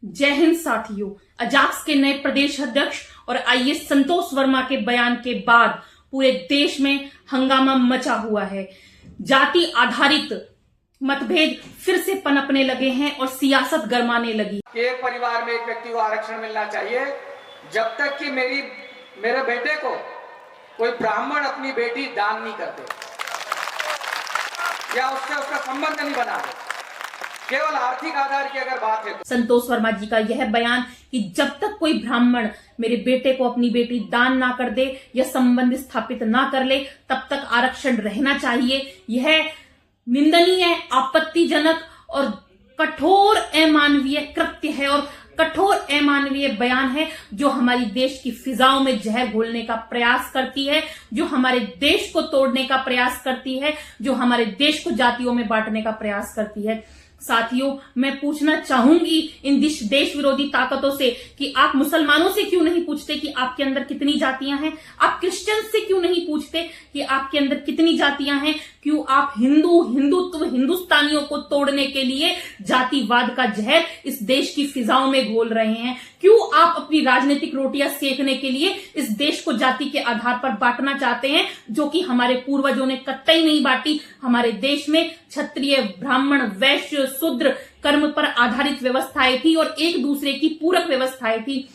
जय हिंद साथियों। अजाक्स के नए प्रदेश अध्यक्ष और आईएएस संतोष वर्मा के बयान के बाद पूरे देश में हंगामा मचा हुआ है। जाति आधारित मतभेद फिर से पनपने लगे हैं और सियासत गरमाने लगी। एक परिवार में एक व्यक्ति को आरक्षण मिलना चाहिए जब तक कि मेरे बेटे को कोई ब्राह्मण अपनी बेटी दान नहीं करते या उससे उसका संबंध नहीं बना दे। केवल आर्थिक आधार की अगर बात है तो संतोष वर्मा जी का यह बयान कि जब तक कोई ब्राह्मण मेरे बेटे को अपनी बेटी दान ना कर दे या संबंध स्थापित ना कर ले तब तक आरक्षण रहना चाहिए, यह निंदनीय, आपत्तिजनक और कठोर अमानवीय कृत्य है और कठोर अमानवीय बयान है जो हमारी देश की फिजाओं में जहर घोलने का प्रयास करती है, जो हमारे देश को तोड़ने का प्रयास करती है, जो हमारे देश को जातियों में बांटने का प्रयास करती है। साथियों, मैं पूछना चाहूंगी इन देश विरोधी ताकतों से कि आप मुसलमानों से क्यों नहीं पूछते कि आपके अंदर कितनी जातियां हैं? आप क्रिश्चियन से क्यों नहीं पूछते कि आपके अंदर कितनी जातियां हैं? क्यों आप हिंदुत्व, हिंदुस्तानियों को तोड़ने के लिए जातिवाद का जहर इस देश की फिजाओं में घोल रहे हैं? क्यों आप अपनी राजनीतिक रोटियां सेकने के लिए इस देश को जाति के आधार पर बांटना चाहते हैं, जो कि हमारे पूर्वजों ने कतई नहीं बांटी? हमारे देश में क्षत्रिय, ब्राह्मण, वैश्य, शूद्र कर्म पर आधारित व्यवस्थाएं थी और एक दूसरे की पूरक व्यवस्थाएं थी।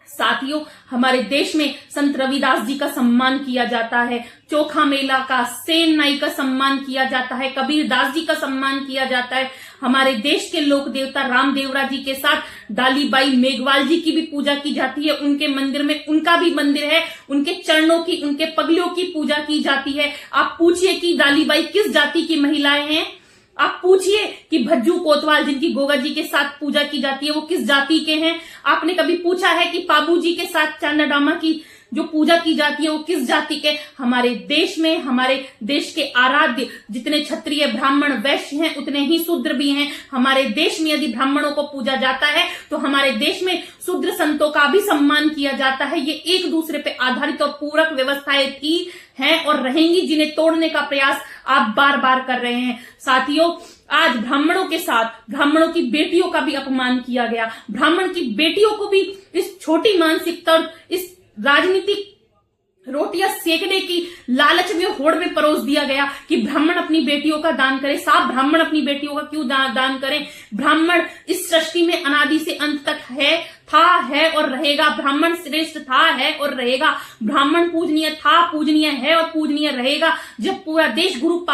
साथियों, हमारे देश में संत रविदास जी का सम्मान किया जाता है, चोखा मेला का, सेन नाई का सम्मान किया जाता है, कबीर दास जी का सम्मान किया जाता है। हमारे देश के लोक देवता रामदेवरा जी के साथ डालीबाई मेघवाल जी की भी पूजा की जाती है। उनके मंदिर में उनका भी मंदिर है, उनके चरणों की, उनके पगलियों की पूजा की जाती है। आप पूछिए कि डालीबाई किस जाति की महिलाएं हैं? आप पूछिए कि भज्जू कोतवाल जिनकी गोगा जी के साथ पूजा की जाती है वो किस जाति के हैं? आपने कभी पूछा है कि पाबू जी के साथ चांदाडामा की जो पूजा की जाती है वो किस जाति के? हमारे देश में, हमारे देश के आराध्य जितने क्षत्रिय, ब्राह्मण, वैश्य हैं उतने ही शूद्र भी हैं। हमारे देश में यदि ब्राह्मणों को पूजा जाता है तो हमारे देश में शूद्र संतों का भी सम्मान किया जाता है। ये एक दूसरे पे आधारित और पूरक व्यवस्थाएं थी, हैं और रहेंगी, जिन्हें तोड़ने का प्रयास आप बार बार कर रहे हैं। साथियों, आज ब्राह्मणों के साथ ब्राह्मणों की बेटियों का भी अपमान किया गया। ब्राह्मण की बेटियों को भी इस छोटी मानसिकता और इस राजनीतिक रोटियां सेकने की लालच में, होड़ में परोस दिया गया कि ब्राह्मण अपनी बेटियों का दान करें। साहब, ब्राह्मण अपनी बेटियों का क्यों दान करें? ब्राह्मण इस सृष्टि में अनादि से अंत तक है और रहेगा। ब्राह्मण श्रेष्ठ था, है और रहेगा। ब्राह्मण पूजनीय था, पूजनीय है और पूजनीय रहेगा। जब पूरा देश गुरु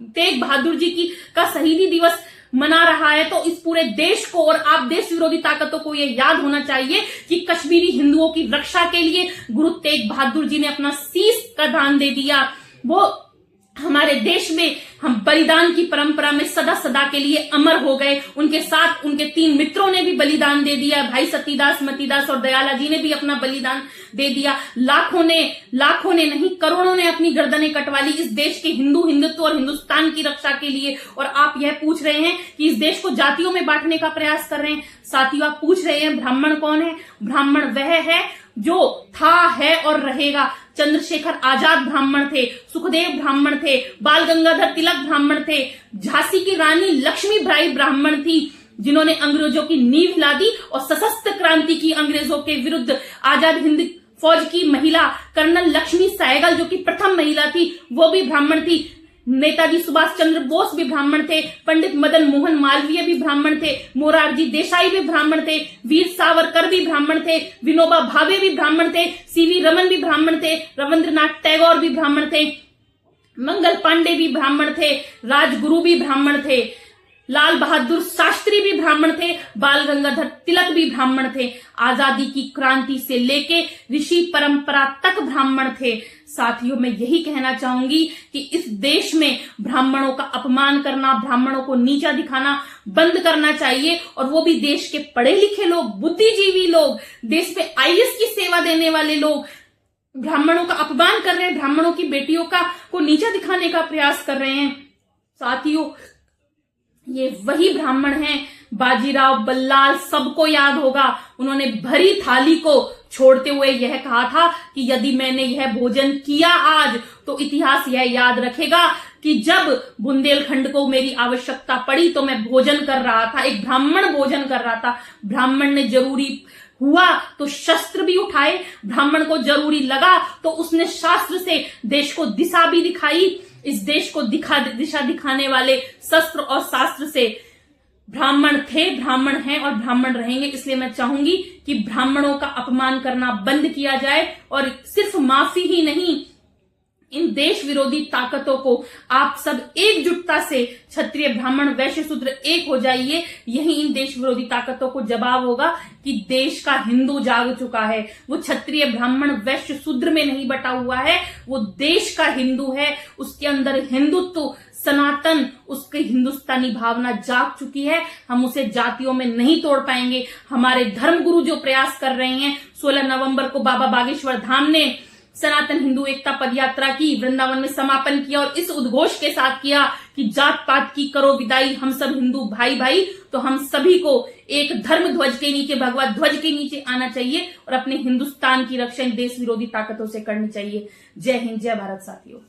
तेग बहादुर जी का शहीदी दिवस मना रहा है तो इस पूरे देश को और आप देश विरोधी ताकतों को यह याद होना चाहिए कि कश्मीरी हिंदुओं की रक्षा के लिए गुरु तेग बहादुर जी ने अपना शीश का दान दे दिया। वो हमारे देश में हम बलिदान की परंपरा में सदा सदा के लिए अमर हो गए। उनके साथ उनके 3 मित्रों ने भी बलिदान दे दिया। भाई सतीदास, मतीदास और दयाला जी ने भी अपना बलिदान दे दिया। लाखों ने नहीं, करोड़ों ने अपनी गर्दनें कटवा ली इस देश के हिंदुत्व और हिंदुस्तान की रक्षा के लिए। और आप यह पूछ रहे हैं कि इस देश को जातियों में बांटने का प्रयास कर रहे हैं। साथियों, आप पूछ रहे हैं ब्राह्मण कौन है? ब्राह्मण वह है जो था, है और रहेगा। चंद्रशेखर आजाद ब्राह्मण थे, सुखदेव ब्राह्मण थे, बाल गंगाधर तिलक ब्राह्मण थे, झांसी की रानी लक्ष्मीबाई ब्राह्मण थी, जिन्होंने अंग्रेजों की नींव हिला दी और सशस्त्र क्रांति की अंग्रेजों के विरुद्ध। आजाद हिंद फौज की महिला कर्नल लक्ष्मी सहगल जो कि प्रथम महिला थी, वो भी ब्राह्मण थी। नेताजी सुभाष चंद्र बोस भी ब्राह्मण थे, पंडित मदन मोहन मालवीय भी ब्राह्मण थे, मोरारजी देसाई भी ब्राह्मण थे, वीर सावरकर भी ब्राह्मण थे, विनोबा भावे भी ब्राह्मण थे, सीवी रमन भी ब्राह्मण थे, रविंद्रनाथ टैगोर भी ब्राह्मण थे, मंगल पांडे भी ब्राह्मण थे, राजगुरु भी ब्राह्मण थे, लाल बहादुर शास्त्री भी ब्राह्मण थे, बाल गंगाधर तिलक भी ब्राह्मण थे। आजादी की क्रांति से लेके ऋषि परंपरा तक ब्राह्मण थे। साथियों, मैं यही कहना चाहूंगी कि इस देश में ब्राह्मणों का अपमान करना, ब्राह्मणों को नीचा दिखाना बंद करना चाहिए। और वो भी देश के पढ़े लिखे लोग, बुद्धिजीवी लोग, देश में आईएएस की सेवा देने वाले लोग ब्राह्मणों का अपमान कर रहे हैं, ब्राह्मणों की बेटियों को नीचा दिखाने का प्रयास कर रहे हैं। साथियों, ये वही ब्राह्मण हैं, बाजीराव बल्लाल सबको याद होगा। उन्होंने भरी थाली को छोड़ते हुए यह कहा था कि यदि मैंने यह भोजन किया आज तो इतिहास यह याद रखेगा कि जब बुंदेलखंड को मेरी आवश्यकता पड़ी तो मैं भोजन कर रहा था, एक ब्राह्मण भोजन कर रहा था। ब्राह्मण ने जरूरी हुआ तो शस्त्र भी उठाए, ब्राह्मण को जरूरी लगा तो उसने शास्त्र से देश को दिशा भी दिखाई। इस देश को दिशा दिखाने वाले शस्त्र और शास्त्र से ब्राह्मण थे, ब्राह्मण हैं और ब्राह्मण रहेंगे। इसलिए मैं चाहूंगी कि ब्राह्मणों का अपमान करना बंद किया जाए और सिर्फ माफी ही नहीं, इन देश विरोधी ताकतों को आप सब एकजुटता से क्षत्रिय ब्राह्मण वैश्य शूद्र एक हो जाइए। यही इन देश विरोधी ताकतों को जवाब होगा कि देश का हिंदू जाग चुका है। वो क्षत्रिय ब्राह्मण वैश्य शूद्र में नहीं बटा हुआ है, वो देश का हिंदू है। उसके अंदर हिंदुत्व सनातन, उसकी हिंदुस्तानी भावना जाग चुकी है। हम उसे जातियों में नहीं तोड़ पाएंगे। हमारे धर्मगुरु जो प्रयास कर रहे हैं, 16 नवंबर को बाबा बागेश्वर धाम ने सनातन हिंदू एकता पदयात्रा की, वृंदावन में समापन किया और इस उद्घोष के साथ किया कि जात पात की करो विदाई, हम सब हिंदू भाई भाई। तो हम सभी को एक धर्म ध्वज के नीचे, भगवा ध्वज के नीचे आना चाहिए और अपने हिंदुस्तान की रक्षा इन देश विरोधी ताकतों से करनी चाहिए। जय हिंद, जय भारत साथियों।